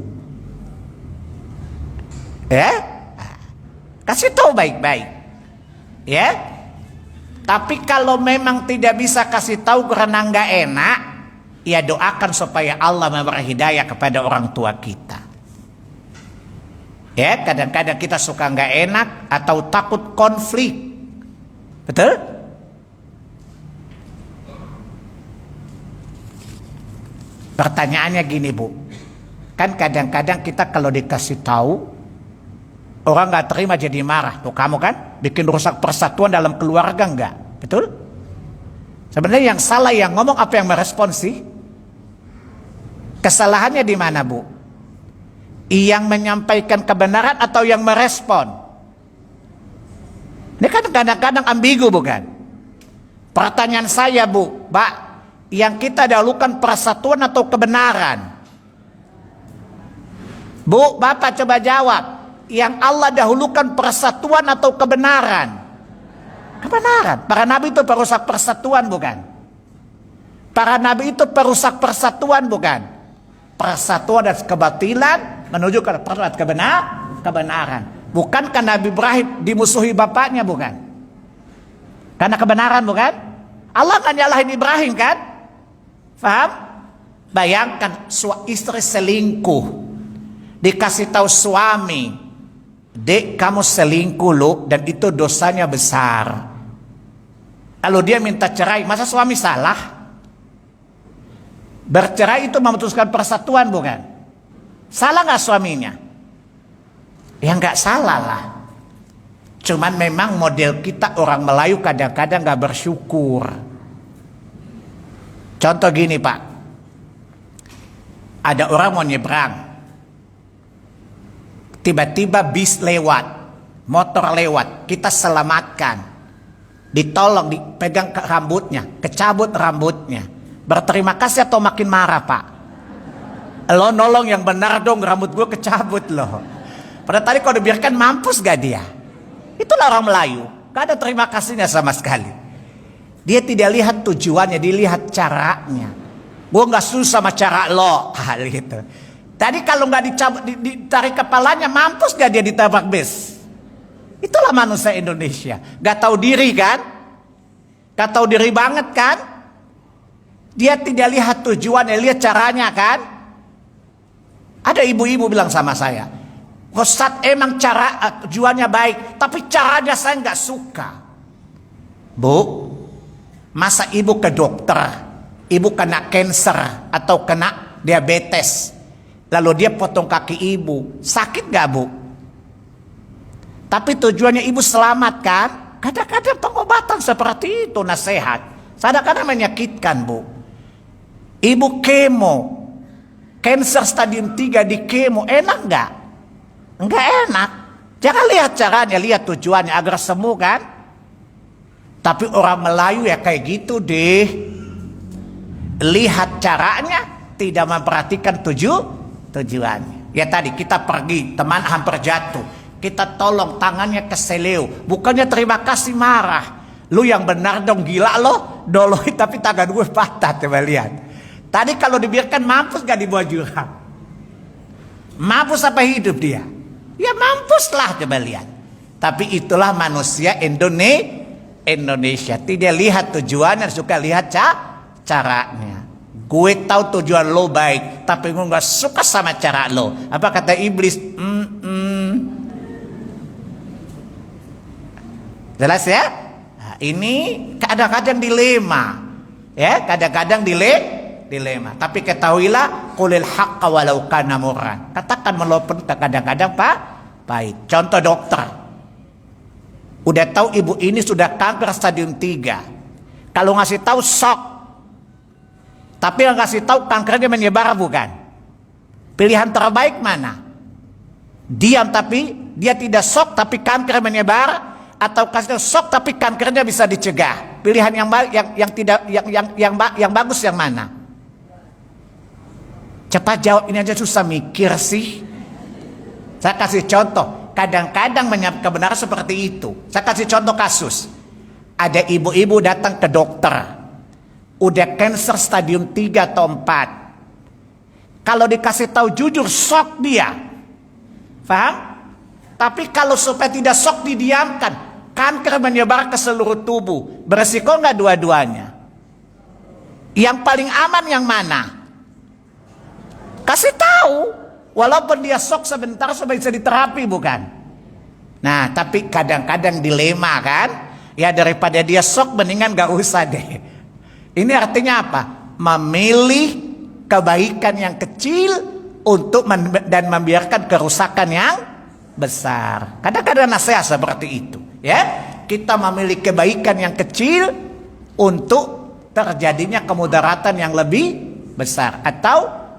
[SPEAKER 1] Ya, kasih tahu baik-baik. Ya, tapi kalau memang tidak bisa kasih tahu karena nggak enak, ya doakan supaya Allah memberi hidayah kepada orang tua kita. Ya, kadang-kadang kita suka nggak enak atau takut konflik, betul? Pertanyaannya gini Bu, kan kadang-kadang kita kalau dikasih tahu orang nggak terima jadi marah. Tuh kamu kan bikin rusak persatuan dalam keluarga nggak, betul? Sebenarnya yang salah yang ngomong apa yang merespon sih? Kesalahannya di mana Bu? Yang menyampaikan kebenaran atau yang merespon? Ini kan kadang-kadang ambigu bukan? Pertanyaan saya Bu, Pak, yang kita dahulukan persatuan atau kebenaran? Bu, Bapak coba jawab. Yang Allah dahulukan persatuan atau kebenaran? Kebenaran. Para nabi itu perusak persatuan bukan? Para nabi itu perusak persatuan bukan? Persatuan dan kebatilan menuju ke kebenaran. Bukankah Nabi Ibrahim dimusuhi bapaknya bukan? Karena kebenaran bukan? Allah kan nyalahin Ibrahim kan? Faham? Bayangkan istri selingkuh, dikasih tahu suami, dek kamu selingkuh lo dan itu dosanya besar. Lalu dia minta cerai, masa suami salah? Bercerai itu memutuskan persatuan bukan? Salah nggak suaminya? Ya nggak salah lah. Cuman memang model kita orang Melayu kadang-kadang nggak bersyukur. Contoh gini Pak, ada orang mau nyebrang, tiba-tiba bis lewat, motor lewat, kita selamatkan, ditolong, dipegang ke rambutnya, kecabut rambutnya. Berterima kasih atau makin marah Pak? Lo nolong yang benar dong, rambut gue kecabut loh. Pada tadi kalau dibiarkan mampus gak dia? Itulah orang Melayu, gak ada terima kasihnya sama sekali. Dia tidak lihat tujuannya, dilihat caranya. Gue gak susah sama cara lo, hal gitu. Tadi kalau nggak ditarik kepalanya, mampus gak dia ditabrak bis? Itulah manusia Indonesia, gak tahu diri kan? Gak tahu diri banget kan? Dia tidak lihat tujuannya, lihat caranya kan? Ada ibu-ibu bilang sama saya, Ustadz emang tujuannya baik, tapi caranya saya nggak suka. Bu, masa ibu ke dokter, ibu kena cancer atau kena diabetes, lalu dia potong kaki ibu, sakit gak Bu? Tapi tujuannya ibu selamat kan? Kadang-kadang pengobatan seperti itu nasihat, kadang-kadang menyakitkan Bu. Ibu kemo, cancer stadium 3 di kemo, enak gak? Enggak enak. Jangan lihat caranya, lihat tujuannya agar sembuh kan? Tapi orang Melayu ya kayak gitu deh. Lihat caranya, tidak memperhatikan tujuannya. Ya tadi kita pergi, teman hampir jatuh, kita tolong, tangannya keseleo, bukannya terima kasih marah. Lu yang benar dong, gila lo, doloin tapi tangan gue patah. Coba lihat. Tadi kalau dibiarkan mampus gak dibawa jurang? Mampus apa hidup dia? Ya mampuslah, coba lihat. Tapi itulah manusia Indonesia. Tidak lihat tujuannya, suka lihat caranya. Gue tahu tujuan lo baik, tapi gue gak suka sama cara lo. Apa kata iblis? Jelas ya? Nah, ini kadang-kadang dilema. Ya, kadang-kadang dilema. Tapi ketahuilah, qulil haqqa walau kana murran. Katakan walaupun kadang-kadang pahit. Contoh dokter. Udah tahu ibu ini sudah kanker stadium 3. Kalau ngasih tahu shock. Tapi yang ngasih tahu kankernya menyebar bukan? Pilihan terbaik mana? Diam tapi dia tidak shock tapi kanker menyebar, atau kasih tahu shock tapi kankernya bisa dicegah? Pilihan yang tidak yang bagus yang mana? Cepat jawab, ini aja susah mikir sih. Saya kasih contoh. Kadang-kadang kebenaran seperti itu. Saya kasih contoh kasus. Ada ibu-ibu datang ke dokter. Udah cancer stadium 3 atau 4. Kalau dikasih tahu jujur, shock dia. Paham? Tapi kalau supaya tidak shock didiamkan, kanker menyebar ke seluruh tubuh. Beresiko nggak dua-duanya? Yang paling aman yang mana? Kasih tahu. Walaupun dia shock sebentar supaya bisa diterapi, bukan? Nah, tapi kadang-kadang dilema kan? Ya daripada dia shock mendingan gak usah deh. Ini artinya apa? Memilih kebaikan yang kecil untuk dan membiarkan kerusakan yang besar. Kadang-kadang nasihat seperti itu, ya. Kita memilih kebaikan yang kecil untuk terjadinya kemudaratan yang lebih besar, atau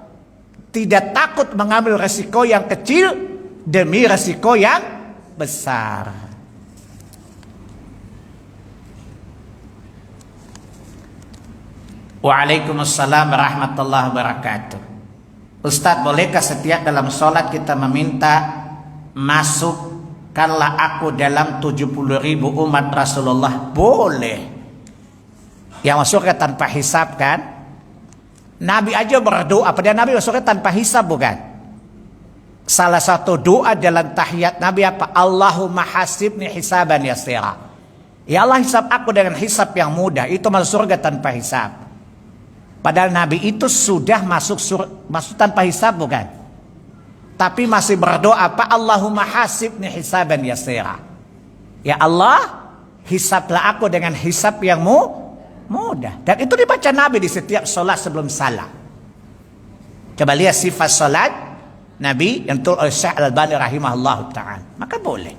[SPEAKER 1] tidak takut mengambil resiko yang kecil demi resiko yang besar. Waalaikumsalam warahmatullahi wabarakatuh. Ustadz, bolehkah setiap dalam sholat kita meminta masukkanlah aku dalam 70.000 umat Rasulullah? Boleh. Yang masuknya tanpa hisab kan? Nabi aja berdoa, pada Nabi masuknya tanpa hisab, bukan? Salah satu doa dalam tahiyat Nabi apa? Allahumma hasibni hisaban yasira. Ya Allah, hisab aku dengan hisab yang mudah. Itu masuk surga tanpa hisab. Padahal Nabi itu sudah masuk tanpa hisab, bukan? Tapi masih berdoa apa? Allahumma hasibni hisaban yasira. Ya Allah, hisablah aku dengan hisab yang mudah. Dan itu dibaca Nabi di setiap sholat sebelum salam. Coba lihat sifat sholat Nabi yang tulis oleh Syekh Al-Albani rahimahullah ta'ala. Maka boleh.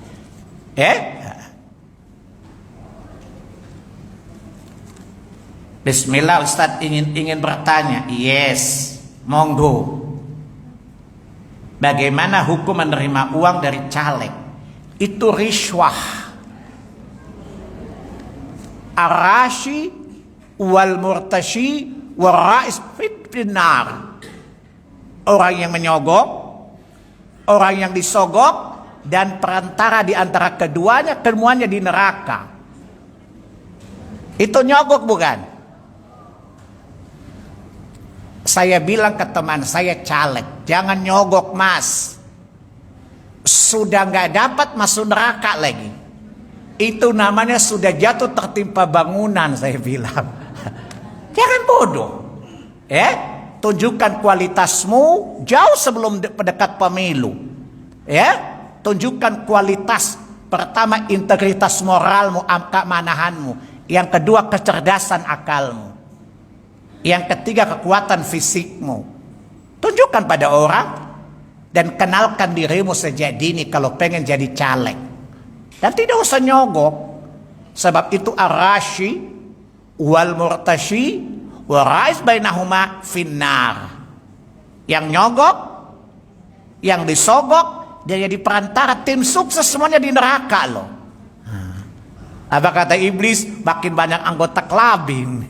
[SPEAKER 1] Bismillah, Ustaz ingin bertanya. Yes, monggo. Bagaimana hukum menerima uang dari caleg? Itu riswah. Arashi wal murtashi wal rais fitnar. Orang yang menyogok, orang yang disogok, dan perantara di antara keduanya semuanya di neraka. Itu nyogok, bukan? Saya bilang ke teman saya caleg, jangan nyogok mas. Sudah nggak dapat masuk neraka lagi. Itu namanya sudah jatuh tertimpa bangunan, saya bilang. Jangan bodoh. Tunjukkan kualitasmu jauh sebelum mendekat pemilu. Tunjukkan kualitas. Pertama, integritas moralmu, keamanahanmu. Yang kedua, kecerdasan akalmu. Yang ketiga, kekuatan fisikmu. Tunjukkan pada orang dan kenalkan dirimu sejak dini kalau pengen jadi caleg. Dan tidak usah nyogok. Sebab itu arashi wal murtashi wa rais bainahuma finnar. Yang nyogok, yang disogok, dia jadi perantara, tim sukses semuanya di neraka loh. Apa kata iblis? Makin banyak anggota kelabing.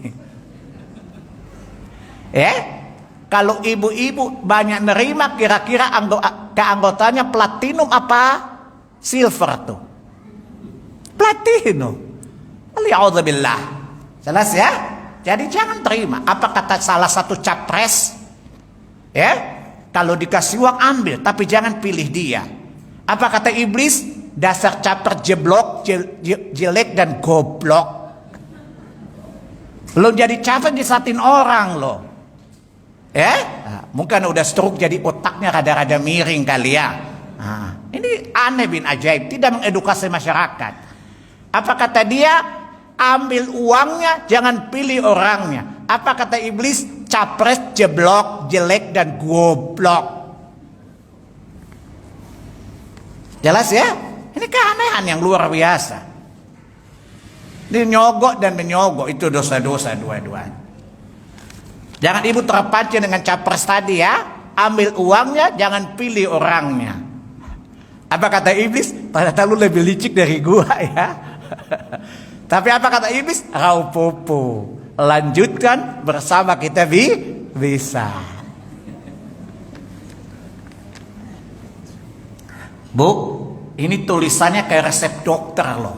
[SPEAKER 1] Kalau ibu-ibu banyak nerima, kira-kira keanggotanya platinum apa silver tuh? Platinum. Alhamdulillah. Jelas ya? Jadi jangan terima. Apa kata salah satu capres? Kalau dikasih uang ambil, tapi jangan pilih dia. Apa kata iblis? Dasar capres jeblok, jelek dan goblok. Belum jadi capres disatin orang loh. Mungkin udah stroke jadi otaknya rada-rada miring kali ya. Ini aneh bin ajaib, tidak mengedukasi masyarakat. Apa kata dia? Ambil uangnya, jangan pilih orangnya. Apa kata iblis? Capres jeblok, jelek dan goblok. Jelas ya? Ini keanehan yang luar biasa. Ini nyogok dan menyogok itu dosa-dosa dua-duanya. Jangan ibu terpancing dengan capres tadi ya. Ambil uangnya, jangan pilih orangnya. Apa kata iblis? Ternyata lu lebih licik dari gua ya. Tapi apa kata iblis? Raupopo. Lanjutkan bersama kita bisa. Bu, ini tulisannya kayak resep dokter loh.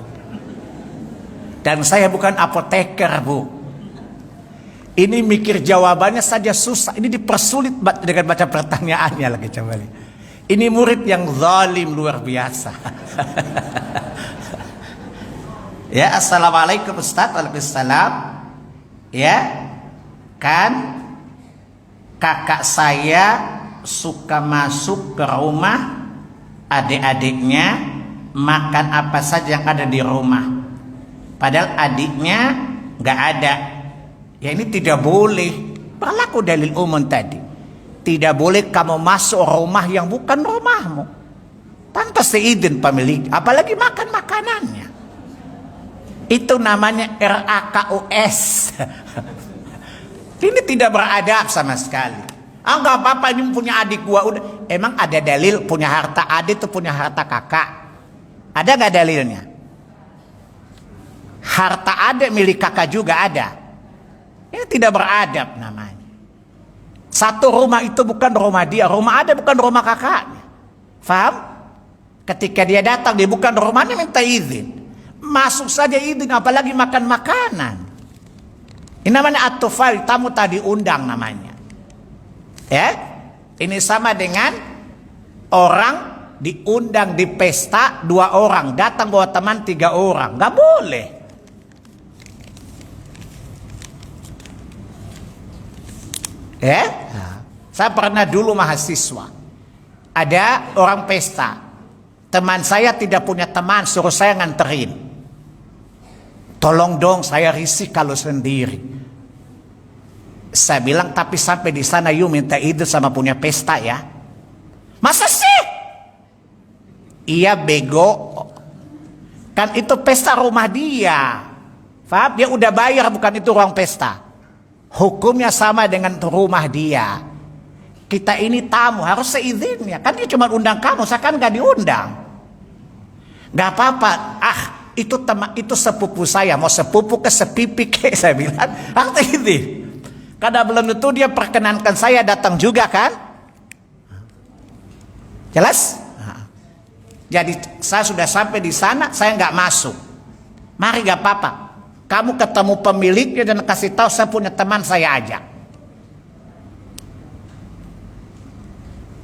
[SPEAKER 1] Dan saya bukan apoteker, Bu. Ini mikir jawabannya saja susah. Ini dipersulit dengan baca pertanyaannya lagi, coba lihat. Ini murid yang zalim luar biasa. Ya, assalamualaikum Ustaz. Waalaikumsalam. Ya, kan kakak saya suka masuk ke rumah adik-adiknya, makan apa saja yang ada di rumah. Padahal adiknya nggak ada. Ya ini tidak boleh. Berlaku dalil umum tadi. Tidak boleh kamu masuk rumah yang bukan rumahmu tanpa seizin pemilik, apalagi makan makanannya. Itu namanya RAKUS. Ini tidak beradab sama sekali. Nggak apa-apa, ini punya adik gua. Udah. Emang ada dalil punya harta adik itu punya harta kakak? Ada nggak dalilnya? Harta adik milik kakak juga ada. Ini tidak beradab namanya. Satu rumah itu bukan rumah dia, rumah ada bukan rumah kakaknya. Faham? Ketika dia datang, dia bukan rumahnya, minta izin. Masuk saja izin, apalagi makan makanan. Ini namanya atufal, tamu tadi undang namanya. Ya, ini sama dengan orang diundang di pesta 2 orang, datang bawa teman 3 orang, nggak boleh. Ya, saya pernah dulu mahasiswa, ada orang pesta, teman saya tidak punya teman, suruh saya nganterin. Tolong dong, saya risih kalau sendiri. Saya bilang, tapi sampai di sana you minta izin sama punya pesta ya. Masa sih? Iya bego. Kan itu pesta rumah dia. Faham? Dia udah bayar, bukan itu ruang pesta. Hukumnya sama dengan rumah dia. Kita ini tamu, harus seizinnya. Kan dia cuma undang kamu, saya kan gak diundang. Gak apa-apa. Itu sepupu saya. Mau sepupu ke sepipi ke, saya bilang. Harus izin. Karena belum tentu dia perkenankan saya datang juga kan. Jelas? Jadi saya sudah sampai di sana, saya gak masuk. Mari gak apa-apa. Kamu ketemu pemiliknya dan kasih tahu saya punya teman, saya ajak.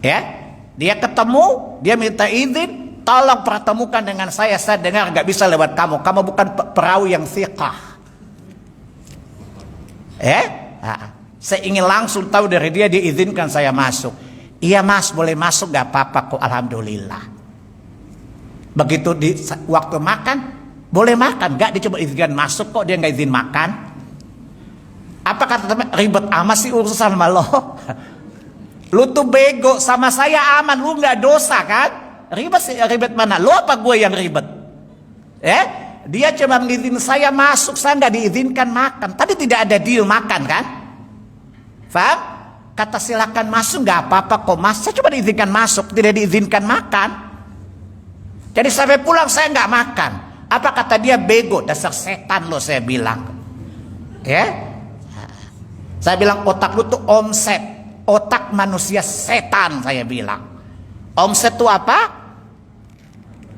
[SPEAKER 1] Ya, dia ketemu, dia minta izin, tolong pertemukan dengan saya dengar nggak bisa lewat kamu bukan perawi yang thiqah. Saya ingin langsung tahu dari dia, diizinkan saya masuk. Iya mas, boleh masuk, nggak apa-apa kok, alhamdulillah. Begitu di waktu makan, boleh makan, nggak, dia coba izinkan masuk kok, dia nggak izin makan. Apa kata teman, ribet amat sih urusan sama lo. Lu tuh bego, sama saya aman, lu nggak dosa kan? Ribet mana? Lu apa gue yang ribet? Dia cuma mengizinkan saya masuk, saya nggak diizinkan makan. Tadi tidak ada deal makan kan? Faham? Kata silakan masuk, nggak apa-apa kok mas. Saya cuma diizinkan masuk, tidak diizinkan makan. Jadi sampai pulang saya nggak makan. Apa kata dia, bego, dasar setan lo, saya bilang. Saya bilang otak lu tuh omset. Otak manusia setan, saya bilang. Omset itu apa?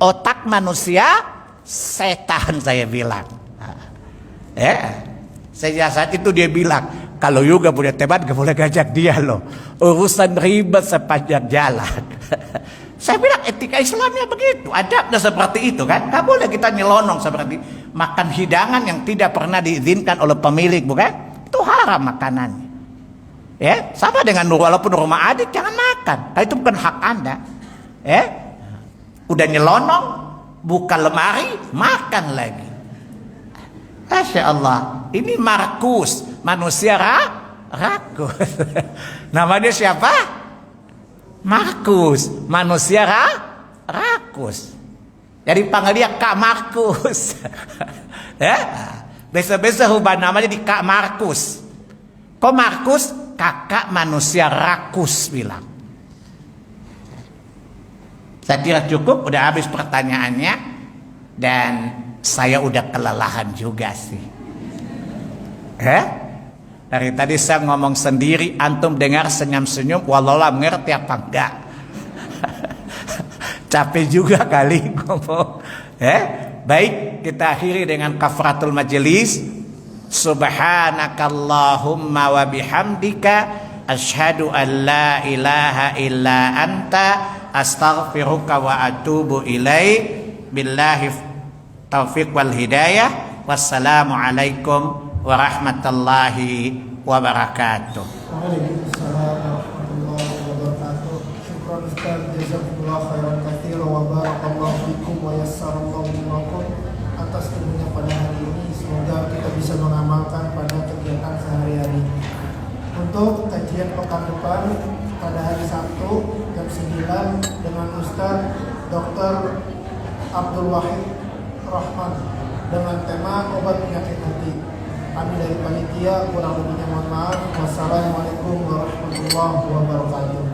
[SPEAKER 1] Otak manusia setan, saya bilang. Sejak saat itu dia bilang, kalau juga punya teman gak boleh ngajak dia loh. Urusan ribet sepanjang jalan. Saya bilang etika Islamnya begitu, adabnya seperti itu kan. Gak boleh kita nyelonong seperti makan hidangan yang tidak pernah diizinkan oleh pemilik, bukan? Itu haram makanannya. Sama dengan walaupun rumah adik jangan makan. Itu bukan hak Anda. Udah nyelonong, buka lemari, makan lagi. Masya Allah, ini Markus, manusia rakus. Nama dia siapa? Markus, manusia rakus. Jadi panggil dia Kak Markus. Besok-besok ubah namanya di Kak Markus. Kok Markus? Kakak manusia rakus, bilang. Saya kira cukup, udah habis pertanyaannya. Dan saya udah kelelahan juga sih. Dari tadi saya ngomong sendiri, antum dengar senyum-senyum, wallahualam ngerti apa enggak? Capek juga kali ngomong. Baik, kita akhiri dengan kafaratul majelis. Subhanakallahumma wa bihamdika asyhadu an la ilaha illa anta astaghfiruka wa atubu ilaik. Billahi taufiq wal hidayah. Wassalamu alaikum warahmatullahi wabarakatuh.
[SPEAKER 2] Waalaikumsalam warahmatullahi wabarakatuh. Syukran Ustaz, jazakumullah khairan katsiran wa barakallahu fikum wa yassarallahu umurakum atas ilmunya pada hari ini. Semoga kita bisa mengamalkan pada kegiatan sehari-hari. Untuk kajian pekan depan pada hari Sabtu jam 9 dengan Ustaz Dr. Abdul Wahid Rahman dengan tema obat penyakit hati. Kami dari panitia kurang lebihnya mohon maaf. Wassalamualaikum warahmatullahi wabarakatuh.